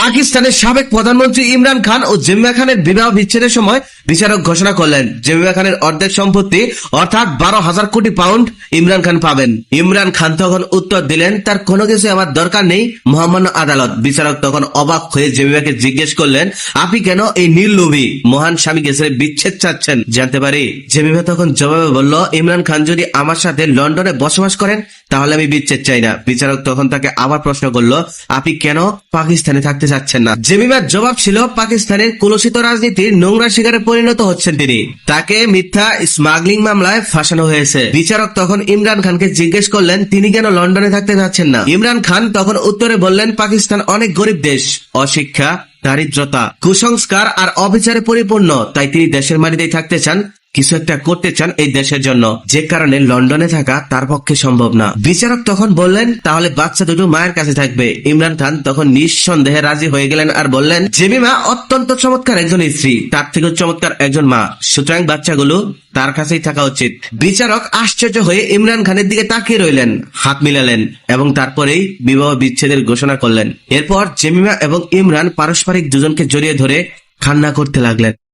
পাকিস্তানের সাবেক প্রধানমন্ত্রী ইমরান খান ও জেমিমা খানের বিবাহ বিচ্ছেদের সময় বিচারক ঘোষণা করলেন জেমিমা খানের অর্ধেক সম্পত্তি অর্থাৎ 12,000 কোটি পাউন্ড ইমরান খান পাবেন। ইমরান খান তখন উত্তর দিলেন, তার কোনো কিছু আমার দরকার নেই মহামান্য আদালত। বিচারক তখন অবাক হয়ে জেমিমাকে জিজ্ঞেস করলেন, আপনি কেন এই নির্লোভী মহান স্বামীকে ছেড়ে বিচ্ছেদ চাচ্ছেন, জানতে পারি? জেমিমা তখন জবাবে বলল, ইমরান খান যদি আমার সাথে লন্ডনে বসবাস করেন তাহলে আমি বিচ্ছেদ চাই না। বিচারক তখন তাকে আবার প্রশ্ন করল, আপনি কেন পাকিস্তানে থাকতে চাচ্ছেন না? জেমিমার জবাব ছিল, পাকিস্তানের কলুষিত রাজনীতির নোংরা শিকারে পরিণত হচ্ছেন তিনি, তাকে মিথ্যা স্মাগলিং মামলায় ফাঁসানো হয়েছে। বিচারক তখন ইমরান খানকে জিজ্ঞেস করলেন, তিনি কেন লন্ডনে থাকতে চাচ্ছেন না? ইমরান খান তখন উত্তরে বললেন, পাকিস্তান অনেক গরিব দেশ, অশিক্ষা, দারিদ্রতা, কুসংস্কার আর অবিচারে পরিপূর্ণ, তাই তিনি দেশের মাটিতেই থাকতে চান, কিছু একটা করতে চান এই দেশের জন্য, যে কারণে লন্ডনে থাকা তার পক্ষে সম্ভব না। বিচারক তখন বললেন, তাহলে বাচ্চা দুটো মায়ের কাছে থাকবে। ইমরান খান তখন নিঃসন্দেহে রাজি হয়ে গেলেন আর বললেন, জেমিমা অত্যন্ত চমৎকার একজন স্ত্রী, তার থেকেও চমৎকার একজন মা, সুতরাং বাচ্চাগুলো তার কাছেই থাকা উচিত। বিচারক আশ্চর্য হয়ে ইমরান খানের দিকে তাকিয়ে রইলেন, হাত মিলালেন এবং তারপরেই বিবাহ বিচ্ছেদের ঘোষণা করলেন। এরপর জেমিমা এবং ইমরান পারস্পরিক দুজনকে জড়িয়ে ধরে কান্না করতে লাগলেন।